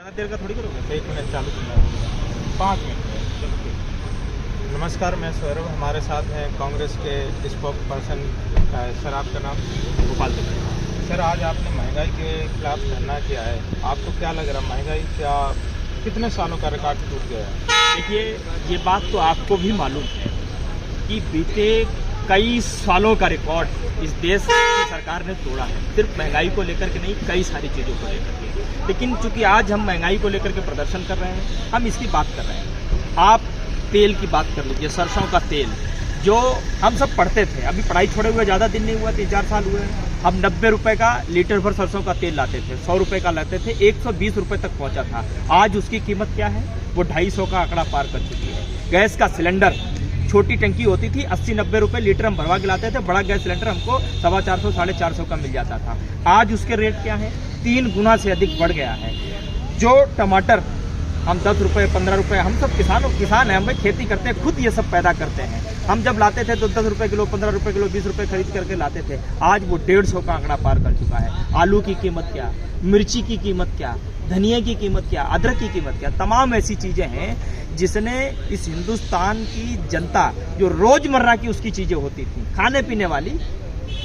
ज़्यादा देर का थोड़ी करोगे, 1 मिनट चालू करना है, 5 मिनट। नमस्कार, मैं सौरभ, हमारे साथ हैं कांग्रेस के स्पोक पर्सन। सर, आपका नाम? गोपाल सिंह। सर, आज आपने महंगाई के खिलाफ धरना किया है, आपको क्या लग रहा है, महंगाई क्या कितने सालों का रिकॉर्ड टूट गया है? देखिए, ये बात तो आपको भी मालूम है कि बीते कई सालों का रिकॉर्ड इस देश की सरकार ने तोड़ा है, सिर्फ महंगाई को लेकर के नहीं, कई सारी चीज़ों को लेकर के। लेकिन चूंकि आज हम महंगाई को लेकर के प्रदर्शन कर रहे हैं, हम इसकी बात कर रहे हैं। आप तेल की बात कर लीजिए, सरसों का तेल जो हम सब पढ़ते थे, अभी पढ़ाई छोड़े हुए ज़्यादा दिन नहीं हुआ, 3-4 साल हुए हैं। हम 90 रुपये का लीटर भर सरसों का तेल लाते थे, 100 रुपये का लाते थे, 120 रुपये तक पहुंचा था। आज उसकी कीमत क्या है? वो 250 का आंकड़ा पार कर चुकी है। गैस का सिलेंडर, छोटी टंकी होती थी, 80-90 रुपये लीटर हम भरवा के लाते थे, बड़ा गैस सिलेंडर हमको 450-450 का मिल जाता था। आज उसके रेट क्या है? 3 गुना से अधिक बढ़ गया है। जो टमाटर हम 10 रुपये 15 रुपये, हम सब किसान हैं, हम खेती करते हैं, खुद ये सब पैदा करते हैं। हम जब लाते थे तो 10 रुपये किलो, 15 रुपये किलो, 20 रुपये खरीद करके लाते थे। आज वो 150 का आंकड़ा पार कर चुका है। आलू की कीमत क्या, मिर्ची की कीमत क्या, धनिया की कीमत क्या, अदरक की कीमत क्या, तमाम ऐसी चीज़ें हैं जिसने इस हिंदुस्तान की जनता, जो रोजमर्रा की उसकी चीज़ें होती थी खाने पीने वाली,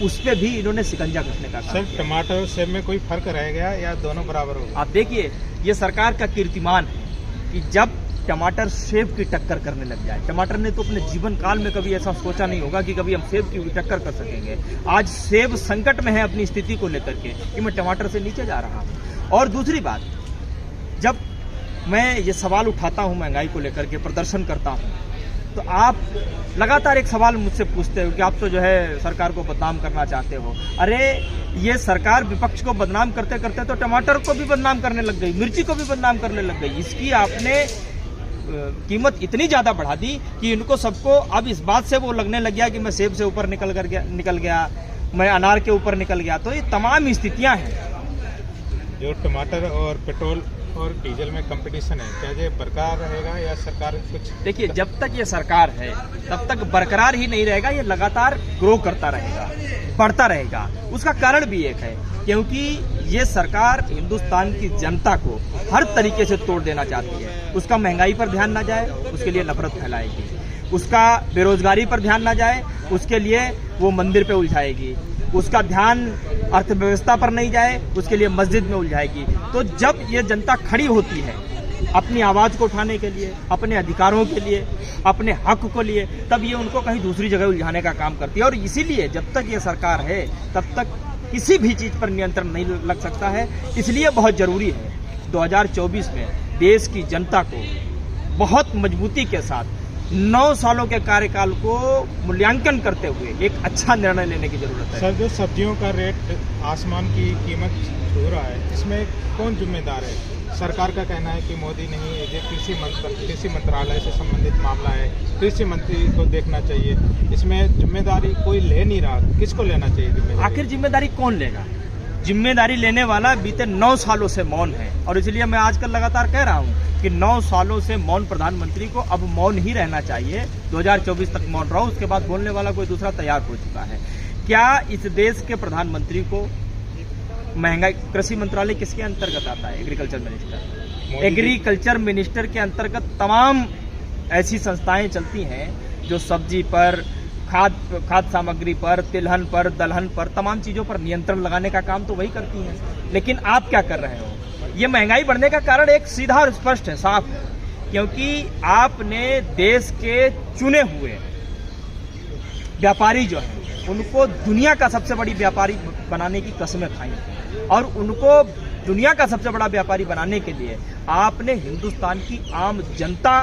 उस पर भी इन्होंने शिकंजा कसने का काम सर, टमाटर और सेब में कोई फर्क रह गया या दोनों बराबर हो? आप देखिए, ये सरकार का कीर्तिमान है कि जब टमाटर सेब की टक्कर करने लग जाए। टमाटर ने तो अपने जीवन काल में कभी ऐसा सोचा नहीं होगा कि कभी हम सेब की टक्कर कर सकेंगे। आज सेब संकट में है अपनी स्थिति को लेकर के कि मैं टमाटर से नीचे जा रहा हूँ। और दूसरी बात, जब मैं ये सवाल उठाता हूँ महंगाई को लेकर के, प्रदर्शन करता हूँ, तो आप लगातार एक सवाल मुझसे पूछते हो कि आप तो जो है सरकार को बदनाम करना चाहते हो। अरे, ये सरकार विपक्ष को बदनाम करते करते तो टमाटर को भी बदनाम करने लग गई, मिर्ची को भी बदनाम करने लग गई। इसकी आपने कीमत इतनी ज़्यादा बढ़ा दी कि इनको सबको अब इस बात से वो लगने लग गया कि मैं सेब से ऊपर निकल गया, मैं अनार के ऊपर निकल गया। तो ये तमाम स्थितियाँ हैं। जो टमाटर और पेट्रोल और डीजल में कंपटीशन है, क्या ये बरकरार रहेगा या सरकार कुछ? देखिए, जब तक ये सरकार है तब तक बरकरार ही नहीं रहेगा, ये लगातार ग्रो करता रहेगा, बढ़ता रहेगा। उसका कारण भी एक है, क्योंकि ये सरकार हिंदुस्तान की जनता को हर तरीके से तोड़ देना चाहती है। उसका महंगाई पर ध्यान ना जाए, उसके लिए नफरत फैलाएगी। उसका बेरोजगारी पर ध्यान ना जाए, उसके लिए वो मंदिर पे उलझाएगी। उसका ध्यान अर्थव्यवस्था पर नहीं जाए, उसके लिए मस्जिद में उलझाएगी। तो जब ये जनता खड़ी होती है अपनी आवाज़ को उठाने के लिए, अपने अधिकारों के लिए, अपने हक को लिए, तब ये उनको कहीं दूसरी जगह उलझाने का काम करती है। और इसीलिए जब तक ये सरकार है तब तक किसी भी चीज़ पर नियंत्रण नहीं लग सकता है। इसलिए बहुत ज़रूरी है 2024 में देश की जनता को बहुत मजबूती के साथ 9 सालों के कार्यकाल को मूल्यांकन करते हुए एक अच्छा निर्णय लेने की जरूरत है। सर, जो सब्जियों का रेट आसमान की कीमत छू रहा है, इसमें कौन जिम्मेदार है? सरकार का कहना है कि मोदी नहीं है, ये कृषि मंत्रालय से संबंधित मामला है, कृषि मंत्री को देखना चाहिए। इसमें जिम्मेदारी कोई ले नहीं रहा, किसको लेना चाहिए जिम्मेदारी? आखिर जिम्मेदारी कौन लेगा? जिम्मेदारी लेने वाला बीते 9 सालों से मौन है। और इसलिए मैं आजकल लगातार कह रहा हूं कि 9 सालों से मौन प्रधानमंत्री को अब मौन ही रहना चाहिए। 2024 तक मौन रहो, उसके बाद बोलने वाला कोई दूसरा तैयार हो चुका है। क्या इस देश के प्रधानमंत्री को महंगाई, कृषि मंत्रालय किसके अंतर्गत आता है? Agriculture minister. एग्रीकल्चर मिनिस्टर के अंतर्गत तमाम ऐसी संस्थाएं चलती हैं जो सब्जी पर, खाद सामग्री पर, तिलहन पर, दलहन पर, तमाम चीज़ों पर नियंत्रण लगाने का काम तो वही करती हैं। लेकिन आप क्या कर रहे हो? ये महंगाई बढ़ने का कारण एक सीधा और स्पष्ट है, साफ है, क्योंकि आपने देश के चुने हुए व्यापारी जो हैं उनको दुनिया का सबसे बड़ी व्यापारी बनाने की कसमें खाई, और उनको दुनिया का सबसे बड़ा व्यापारी बनाने के लिए आपने हिंदुस्तान की आम जनता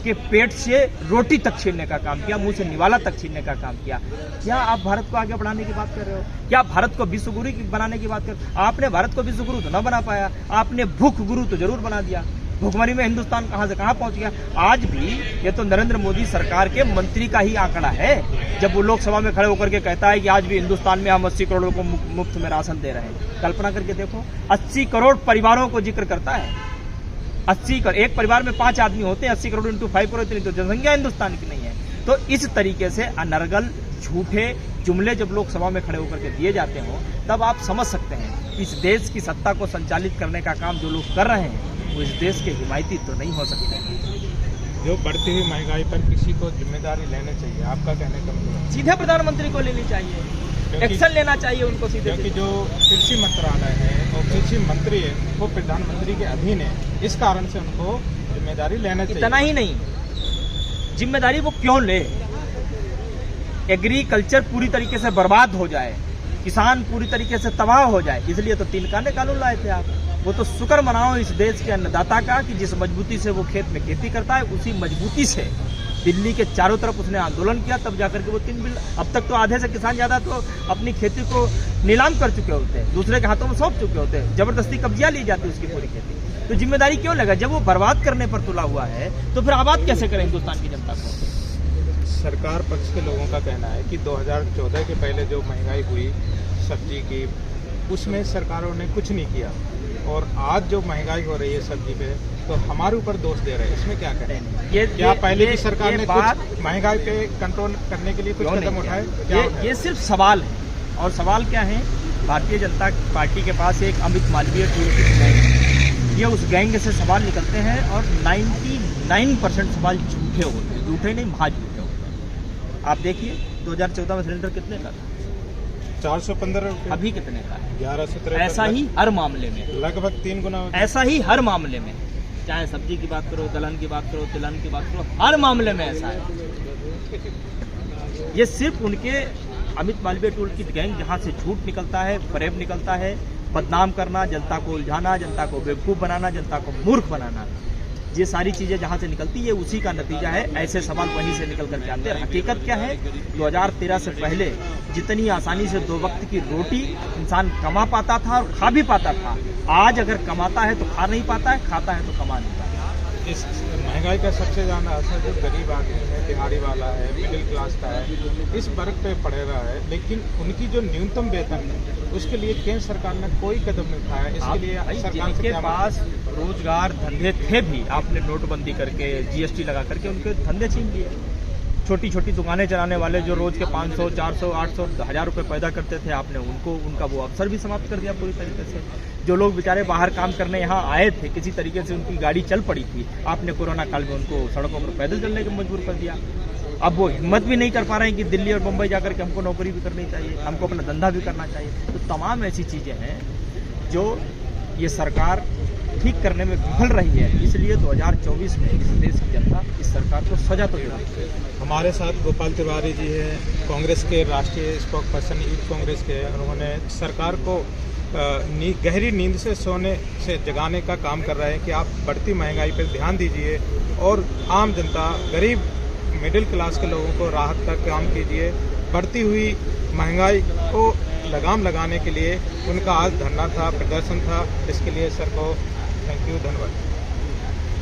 के पेट से रोटी तक छीनने का काम किया, मुंह से निवाला तक छीनने का काम किया। क्या आप भारत को आगे बढ़ाने की बात कर रहे हो? क्या भारत को विश्व गुरु बनाने की बात कर रहे हो? आपने भारत को विश्व गुरु तो न बना पाया, आपने भूख गुरु तो जरूर बना दिया। भुखमरी में हिंदुस्तान कहां से कहां पहुंच गया। आज भी ये तो नरेंद्र मोदी सरकार के मंत्री का ही आंकड़ा है, जब वो लोकसभा में खड़े होकर के कहता है कि आज भी हिंदुस्तान में हम 80 करोड़ को मुफ्त में राशन दे रहे हैं। कल्पना करके देखो, 80 करोड़ परिवारों को जिक्र करता है। 80 करोड़, एक परिवार में 5 आदमी होते हैं, 80 करोड़ इंटू 5 करोड़, इतनी तो जनसंख्या हिंदुस्तान की नहीं है। तो इस तरीके से अनर्गल झूठे जुमले जब लोकसभा में खड़े होकर के दिए जाते हो, तब आप समझ सकते हैं इस देश की सत्ता को संचालित करने का काम जो लोग कर रहे हैं वो इस देश के हिमायती तो नहीं हो सकते। जो बढ़ती हुई महंगाई पर किसी को जिम्मेदारी लेनी चाहिए, आपका कहने का मतलब? सीधे प्रधानमंत्री को लेनी चाहिए, एक्शन लेना चाहिए उनको सीधे। क्योंकि जो कृषि मंत्रालय है और कृषि मंत्री है वो प्रधानमंत्री के अधीन है, इस कारण से उनको जिम्मेदारी लेना चाहिए। इतना ही नहीं, जिम्मेदारी वो क्यों ले? एग्रीकल्चर पूरी तरीके से बर्बाद हो जाए, किसान पूरी तरीके से तबाह हो जाए, इसलिए तो 3 कांदे कानून लाए थे आप। वो तो शुक्र मनाओ इस देश के अन्नदाता का कि जिस मजबूती से वो खेत में खेती करता है, उसी मजबूती से दिल्ली के चारों तरफ उसने आंदोलन किया, तब जाकर के वो 3 बिल। अब तक तो आधे से किसान ज्यादा तो अपनी खेती को नीलाम कर चुके होते हैं, दूसरे के हाथों में सौंप चुके होते हैं, जबरदस्ती कब्जियां ली जाती है उसकी पूरी खेती। तो जिम्मेदारी क्यों लगा? जब वो बर्बाद करने पर तुला हुआ है तो फिर आबाद कैसे करें हिंदुस्तान की जनता को? सरकार पक्ष के लोगों का कहना है कि 2014 के पहले जो महंगाई हुई सब्जी की, उसमें सरकारों ने कुछ नहीं किया, और आज जो महंगाई हो रही है सब्जी पे तो हमारे ऊपर दोष दे रहे हैं। इसमें क्या करें? क्या पहले की सरकार ने कुछ महंगाई पे कंट्रोल करने के लिए कुछ कदम उठाए? ये सिर्फ सवाल है, और सवाल क्या है? भारतीय जनता पार्टी के पास एक अमित मालवीय टूरिस्ट गैंग है, ये उस गैंग से सवाल निकलते हैं और 99% सवाल झूठे होते हैं, झूठे नहीं महाज झूठे होते हैं। आप देखिए 2014 में सिलेंडर कितने का था? 415, अभी कितने का है? 1117। ऐसा ही हर मामले में, लगभग 3 गुना। ऐसा ही हर मामले में, चाहे सब्जी की बात करो, दलहन की बात करो, तिलहन की बात करो, हर मामले में ऐसा है। ये सिर्फ उनके अमित मालवीय टूल की गैंग जहां से झूठ निकलता है, फरेब निकलता है, बदनाम करना, जनता को उलझाना, जनता को बेवकूफ बनाना, जनता को मूर्ख बनाना, ये सारी चीजें जहां से निकलती है उसी का नतीजा है। ऐसे सवाल वहीं से निकल कर जाते हैं। हकीकत क्या है? 2013 से पहले जितनी आसानी से 2 वक्त की रोटी इंसान कमा पाता था और खा भी पाता था, आज अगर कमाता है तो खा नहीं पाता है, खाता है तो कमा नहीं पाता। इस महंगाई का सबसे ज़्यादा असर जो गरीब आदमी है, दिहाड़ी वाला है, मिडिल क्लास का है, इस वर्ग पे पड़ रहा है। लेकिन उनकी जो न्यूनतम वेतन है उसके लिए केंद्र सरकार ने कोई कदम नहीं उठाया। इसके लिए सरकार के पास रोजगार धंधे थे भी, आपने नोटबंदी करके जीएसटी लगा करके उनके धंधे छीन लिए। छोटी छोटी दुकानें चलाने वाले जो रोज के 500, 400, 800, 1000 रुपये पैदा करते थे, आपने उनका वो अवसर भी समाप्त कर दिया पूरी तरीके से। जो लोग बेचारे बाहर काम करने यहाँ आए थे, किसी तरीके से उनकी गाड़ी चल पड़ी थी, आपने कोरोना काल में उनको सड़कों पर पैदल चलने के मजबूर कर दिया। अब वो हिम्मत भी नहीं कर पा रहे हैं कि दिल्ली और मुंबई जाकर के हमको नौकरी भी करनी चाहिए, हमको अपना धंधा भी करना चाहिए। तो तमाम ऐसी चीज़ें हैं जो ये सरकार ठीक करने में विफल रही है। इसलिए 2024 में इस देश की जनता इस सरकार को सजा तो देगी। हमारे साथ गोपाल तिवारी जी हैं, कांग्रेस के राष्ट्रीय स्पोक पर्सन यूथ कांग्रेस के। उन्होंने सरकार को गहरी नींद से सोने से जगाने का काम कर रहे हैं कि आप बढ़ती महंगाई पर ध्यान दीजिए और आम जनता, गरीब मिडिल क्लास के लोगों को राहत का काम कीजिए। बढ़ती हुई महंगाई को लगाम लगाने के लिए उनका आज धरना था, प्रदर्शन था। इसके लिए सर को थैंक यू, धन्यवाद।